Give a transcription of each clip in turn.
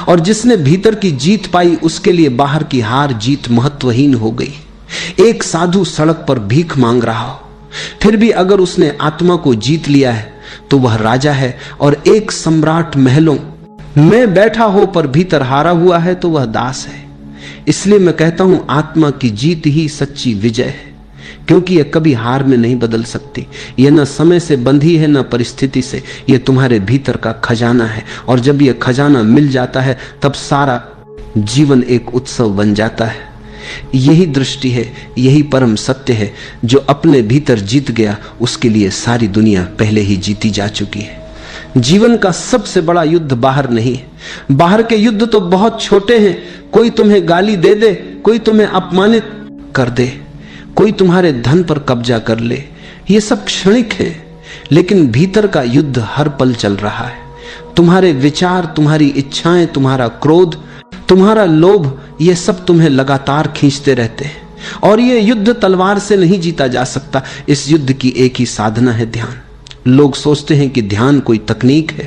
और जिसने भीतर की जीत पाई उसके लिए बाहर की हार जीत महत्वहीन हो गई। एक साधु सड़क पर भीख मांग रहा हो, फिर भी अगर उसने आत्मा को जीत लिया है तो वह राजा है, और एक सम्राट महलों में बैठा हो पर भीतर हारा हुआ है तो वह दास है। इसलिए मैं कहता हूं आत्मा की जीत ही सच्ची विजय है, क्योंकि यह कभी हार में नहीं बदल सकती। यह न समय से बंधी है न परिस्थिति से, यह तुम्हारे भीतर का खजाना है, और जब यह खजाना मिल जाता है तब सारा जीवन एक उत्सव बन जाता है। यही दृष्टि है, यही परम सत्य है। जो अपने भीतर जीत गया उसके लिए सारी दुनिया पहले ही जीती जा चुकी है। जीवन का सबसे बड़ा युद्ध बाहर नहीं है। बाहर के युद्ध तो बहुत छोटे हैं। कोई तुम्हें गाली दे दे, कोई तुम्हें अपमानित कर दे, कोई तुम्हारे धन पर कब्जा कर ले, ये सब क्षणिक है। लेकिन भीतर का युद्ध हर पल चल रहा है। तुम्हारे विचार, तुम्हारी इच्छाएं, तुम्हारा क्रोध, तुम्हारा लोभ, ये सब तुम्हें लगातार खींचते रहते हैं। और ये युद्ध तलवार से नहीं जीता जा सकता। इस युद्ध की एक ही साधना है, ध्यान। लोग सोचते हैं कि ध्यान कोई तकनीक है,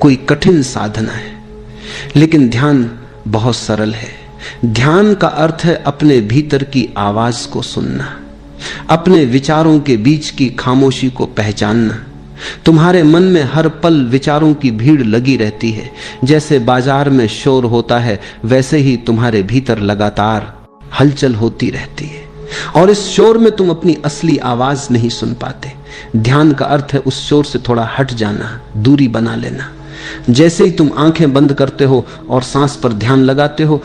कोई कठिन साधना है, लेकिन ध्यान बहुत सरल है। ध्यान का अर्थ है अपने भीतर की आवाज को सुनना, अपने विचारों के बीच की खामोशी को पहचानना। तुम्हारे मन में हर पल विचारों की भीड़ लगी रहती है। जैसे बाजार में शोर होता है, वैसे ही तुम्हारे भीतर लगातार हलचल होती रहती है, और इस शोर में तुम अपनी असली आवाज नहीं सुन पाते। ध्यान का अर्थ है उस शोर से थोड़ा हट जाना, दूरी बना लेना। जैसे ही तुम आंखें बंद करते हो और सांस पर ध्यान लगाते हो,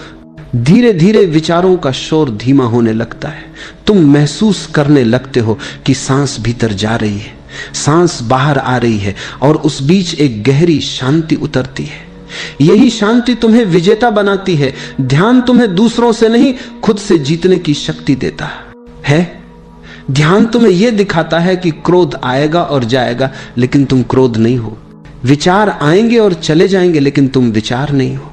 धीरे धीरे विचारों का शोर धीमा होने लगता है। तुम महसूस करने लगते हो कि सांस भीतर जा रही है, सांस बाहर आ रही है, और उस बीच एक गहरी शांति उतरती है। यही शांति तुम्हें विजेता बनाती है। ध्यान तुम्हें दूसरों से नहीं, खुद से जीतने की शक्ति देता है। ध्यान तुम्हें यह दिखाता है कि क्रोध आएगा और जाएगा, लेकिन तुम क्रोध नहीं हो। विचार आएंगे और चले जाएंगे, लेकिन तुम विचार नहीं हो।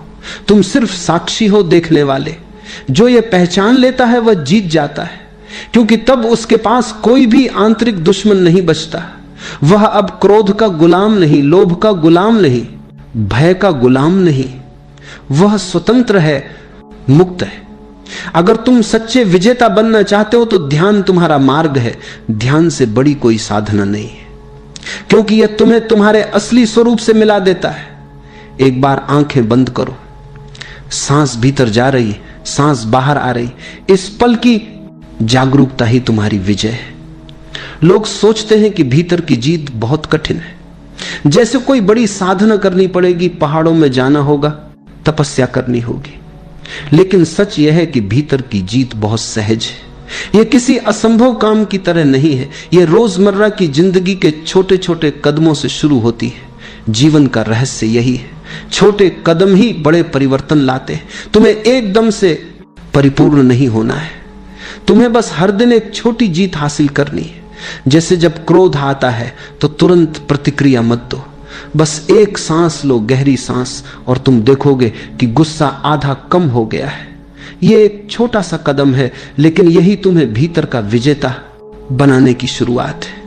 तुम सिर्फ साक्षी हो, देखने वाले। जो ये पहचान लेता है वह जीत जाता है, क्योंकि तब उसके पास कोई भी आंतरिक दुश्मन नहीं बचता। वह अब क्रोध का गुलाम नहीं, लोभ का गुलाम नहीं, भय का गुलाम नहीं। वह स्वतंत्र है, मुक्त है। अगर तुम सच्चे विजेता बनना चाहते हो तो ध्यान तुम्हारा मार्ग है। ध्यान से बड़ी कोई साधना नहीं है, क्योंकि यह तुम्हें तुम्हारे असली स्वरूप से मिला देता है। एक बार आंखें बंद करो, सांस भीतर जा रही, सांस बाहर आ रही। इस पल की जागरूकता ही तुम्हारी विजय है। लोग सोचते हैं कि भीतर की जीत बहुत कठिन है, जैसे कोई बड़ी साधना करनी पड़ेगी, पहाड़ों में जाना होगा, तपस्या करनी होगी। लेकिन सच यह है कि भीतर की जीत बहुत सहज है। यह किसी असंभव काम की तरह नहीं है। यह रोजमर्रा की जिंदगी के छोटे छोटे कदमों से शुरू होती है। जीवन का रहस्य यही है, छोटे कदम ही बड़े परिवर्तन लाते हैं। तुम्हें एकदम से परिपूर्ण नहीं होना है, तुम्हें बस हर दिन एक छोटी जीत हासिल करनी है। जैसे जब क्रोध आता है तो तुरंत प्रतिक्रिया मत दो, बस एक सांस लो, गहरी सांस, और तुम देखोगे कि गुस्सा आधा कम हो गया है। यह एक छोटा सा कदम है, लेकिन यही तुम्हें भीतर का विजेता बनाने की शुरुआत है।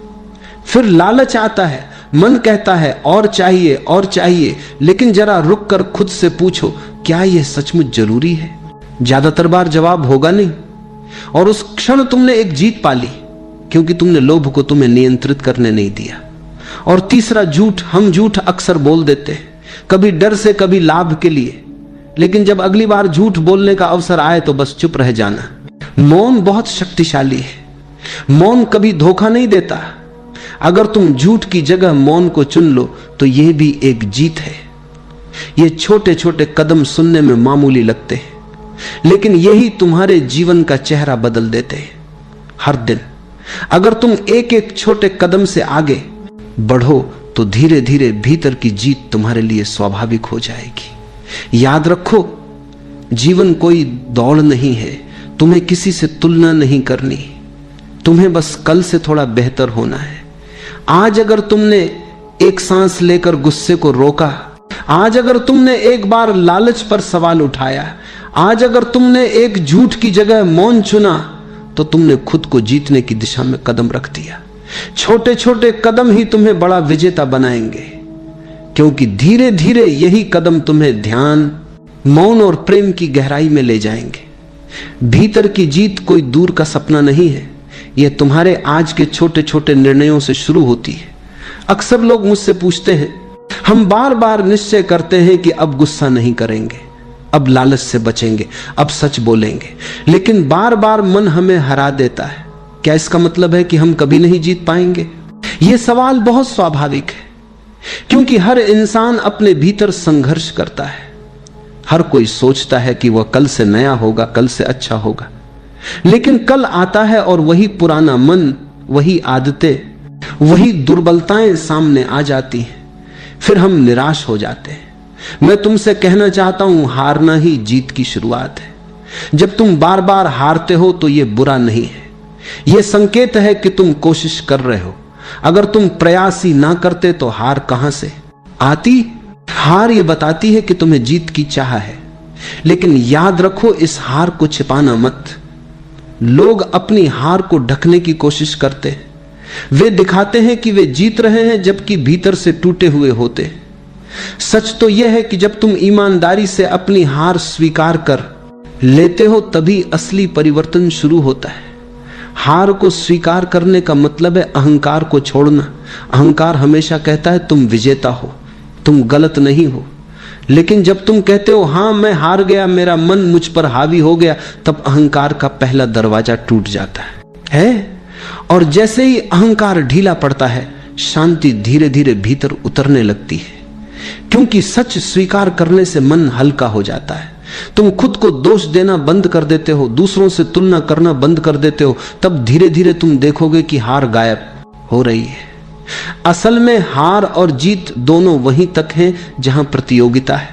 फिर लालच आता है, मन कहता है और चाहिए और चाहिए, लेकिन जरा रुक कर खुद से पूछो, क्या यह सचमुच जरूरी है? ज्यादातर बार जवाब होगा नहीं, और उस क्षण तुमने एक जीत पाली, क्योंकि तुमने लोभ को तुम्हें नियंत्रित करने नहीं दिया। और तीसरा झूठ, हम झूठ अक्सर बोल देते हैं, कभी डर से, कभी लाभ के लिए, लेकिन जब अगली बार झूठ बोलने का अवसर आए तो बस चुप रह जाना। मौन बहुत शक्तिशाली है। मौन कभी धोखा नहीं देता। अगर तुम झूठ की जगह मौन को चुन लो तो यह भी एक जीत है। ये छोटे छोटे कदम सुनने में मामूली लगते हैं, लेकिन यही तुम्हारे जीवन का चेहरा बदल देते हैं। हर दिन अगर तुम एक एक छोटे कदम से आगे बढ़ो तो धीरे धीरे भीतर की जीत तुम्हारे लिए स्वाभाविक हो जाएगी। याद रखो, जीवन कोई दौड़ नहीं है। तुम्हें किसी से तुलना नहीं करनी, तुम्हें बस कल से थोड़ा बेहतर होना है। आज अगर तुमने एक सांस लेकर गुस्से को रोका, आज अगर तुमने एक बार लालच पर सवाल उठाया, आज अगर तुमने एक झूठ की जगह मौन चुना, तो तुमने खुद को जीतने की दिशा में कदम रख दिया। छोटे छोटे कदम ही तुम्हें बड़ा विजेता बनाएंगे, क्योंकि धीरे धीरे यही कदम तुम्हें ध्यान, मौन और प्रेम की गहराई में ले जाएंगे। भीतर की जीत कोई दूर का सपना नहीं है, यह तुम्हारे आज के छोटे छोटे निर्णयों से शुरू होती है। अक्सर लोग मुझसे पूछते हैं, हम बार बार निश्चय करते हैं कि अब गुस्सा नहीं करेंगे, अब लालच से बचेंगे, अब सच बोलेंगे, लेकिन बार बार मन हमें हरा देता है। क्या इसका मतलब है कि हम कभी नहीं जीत पाएंगे? यह सवाल बहुत स्वाभाविक है, क्योंकि हर इंसान अपने भीतर संघर्ष करता है। हर कोई सोचता है कि वह कल से नया होगा, कल से अच्छा होगा, लेकिन कल आता है और वही पुराना मन, वही आदतें, वही दुर्बलताएं सामने आ जाती हैं। फिर हम निराश हो जाते हैं। मैं तुमसे कहना चाहता हूं, हारना ही जीत की शुरुआत है। जब तुम बार बार हारते हो तो यह बुरा नहीं है, यह संकेत है कि तुम कोशिश कर रहे हो। अगर तुम प्रयास ही ना करते तो हार कहां से आती? हार यह बताती है कि तुम्हें जीत की चाह है, लेकिन याद रखो, इस हार को छिपाना मत। लोग अपनी हार को ढकने की कोशिश करते हैं। वे दिखाते हैं कि वे जीत रहे हैं, जबकि भीतर से टूटे हुए होते। सच तो यह है कि जब तुम ईमानदारी से अपनी हार स्वीकार कर लेते हो, तभी असली परिवर्तन शुरू होता है। हार को स्वीकार करने का मतलब है अहंकार को छोड़ना। अहंकार हमेशा कहता है तुम विजेता हो, तुम गलत नहीं हो। लेकिन जब तुम कहते हो हां मैं हार गया, मेरा मन मुझ पर हावी हो गया, तब अहंकार का पहला दरवाजा टूट जाता है। और जैसे ही अहंकार ढीला पड़ता है, शांति धीरे धीरे भीतर उतरने लगती है, क्योंकि सच स्वीकार करने से मन हल्का हो जाता है। तुम खुद को दोष देना बंद कर देते हो, दूसरों से तुलना करना बंद कर देते हो, तब धीरे धीरे तुम देखोगे कि हार गायब हो रही है। असल में हार और जीत दोनों वहीं तक हैं जहां प्रतियोगिता है।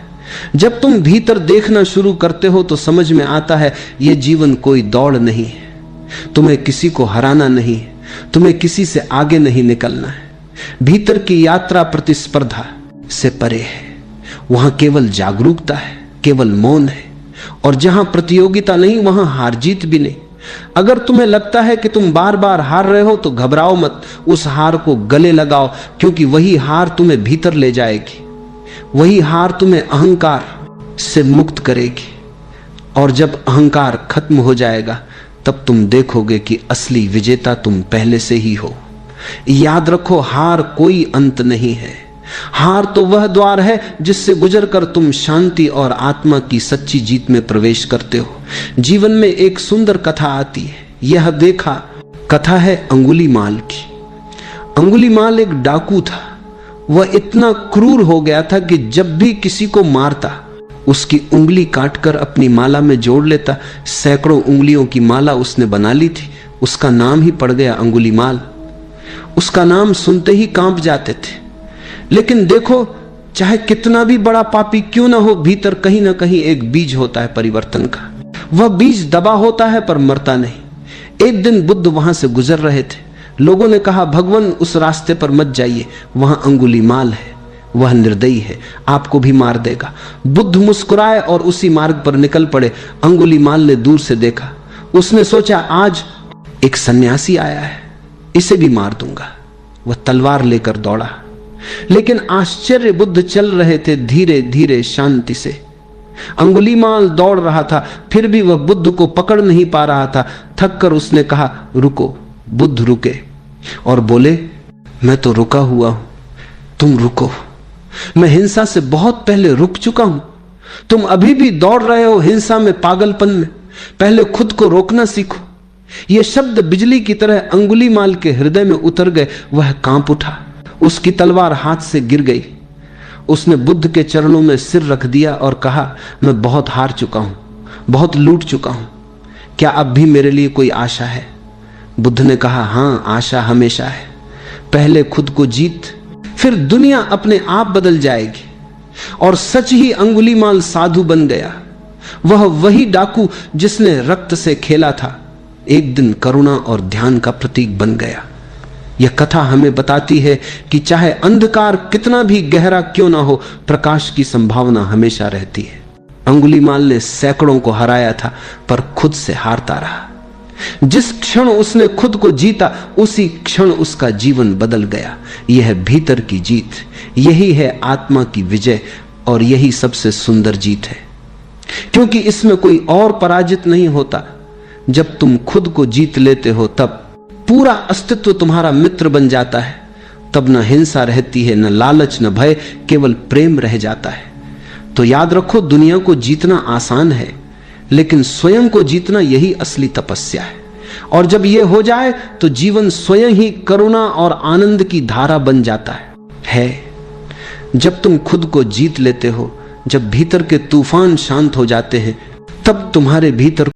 जब तुम भीतर देखना शुरू करते हो तो समझ में आता है यह जीवन कोई दौड़ नहीं है। तुम्हें किसी को हराना नहीं है, तुम्हें किसी से आगे नहीं निकलना है। भीतर की यात्रा प्रतिस्पर्धा से परे है, वहां केवल जागरूकता है, केवल मौन है। और जहां प्रतियोगिता नहीं, वहां हार जीत भी नहीं। अगर तुम्हें लगता है कि तुम बार बार हार रहे हो तो घबराओ मत, उस हार को गले लगाओ, क्योंकि वही हार तुम्हें भीतर ले जाएगी। वही हार तुम्हें अहंकार से मुक्त करेगी। और जब अहंकार खत्म हो जाएगा, तब तुम देखोगे कि असली विजेता तुम पहले से ही हो। याद रखो, हार कोई अंत नहीं है। हार तो वह द्वार है जिससे गुजरकर तुम शांति और आत्मा की सच्ची जीत में प्रवेश करते हो। जीवन में एक सुंदर कथा आती है, यह देखा। कथा है अंगुलीमाल की। अंगुलीमाल एक डाकू था। वह इतना क्रूर हो गया था कि जब भी किसी को मारता, उसकी उंगली काटकर अपनी माला में जोड़ लेता। सैकड़ों उंगलियों की माला उसने बना ली थी। उसका नाम ही पड़ गया अंगुलीमाल। उसका नाम सुनते ही कांप जाते थे। लेकिन देखो, चाहे कितना भी बड़ा पापी क्यों ना हो, भीतर कहीं ना कहीं एक बीज होता है परिवर्तन का। वह बीज दबा होता है पर मरता नहीं। एक दिन बुद्ध वहां से गुजर रहे थे। लोगों ने कहा, भगवान उस रास्ते पर मत जाइए, वहां अंगुलीमाल है, वह निर्दयी है, आपको भी मार देगा। बुद्ध मुस्कुराए और उसी मार्ग पर निकल पड़े। अंगुलीमाल ने दूर से देखा। उसने सोचा, आज एक सन्यासी आया है, इसे भी मार दूंगा। वह तलवार लेकर दौड़ा। लेकिन आश्चर्य, बुद्ध चल रहे थे धीरे धीरे, शांति से। अंगुलीमाल दौड़ रहा था, फिर भी वह बुद्ध को पकड़ नहीं पा रहा था। थक कर उसने कहा, रुको। बुद्ध रुके और बोले, मैं तो रुका हुआ हूं, तुम रुको। मैं हिंसा से बहुत पहले रुक चुका हूं, तुम अभी भी दौड़ रहे हो हिंसा में, पागलपन में। पहले खुद को रोकना सीखो। ये शब्द बिजली की तरह अंगुलीमाल के हृदय में उतर गए। वह कांप उठा, उसकी तलवार हाथ से गिर गई। उसने बुद्ध के चरणों में सिर रख दिया और कहा, मैं बहुत हार चुका हूं, बहुत लूट चुका हूं, क्या अब भी मेरे लिए कोई आशा है? बुद्ध ने कहा, हां, आशा हमेशा है। पहले खुद को जीत, फिर दुनिया अपने आप बदल जाएगी। और सच ही अंगुलीमाल साधु बन गया। वह वही डाकू जिसने रक्त से खेला था, एक दिन करुणा और ध्यान का प्रतीक बन गया। यह कथा हमें बताती है कि चाहे अंधकार कितना भी गहरा क्यों ना हो, प्रकाश की संभावना हमेशा रहती है। अंगुलीमाल ने सैकड़ों को हराया था, पर खुद से हारता रहा। जिस क्षण उसने खुद को जीता, उसी क्षण उसका जीवन बदल गया। यह है भीतर की जीत, यही है आत्मा की विजय, और यही सबसे सुंदर जीत है। क्योंकि इसमें कोई और पराजित नहीं होता। जब तुम खुद को जीत लेते हो तब पूरा अस्तित्व तुम्हारा मित्र बन जाता है। तब न हिंसा रहती है, न लालच, न भय, केवल प्रेम रह जाता है। तो याद रखो, दुनिया को जीतना आसान है, लेकिन स्वयं को जीतना यही असली तपस्या है। और जब यह हो जाए तो जीवन स्वयं ही करुणा और आनंद की धारा बन जाता है। जब तुम खुद को जीत लेते हो, जब भीतर के तूफान शांत हो जाते हैं, तब तुम्हारे भीतर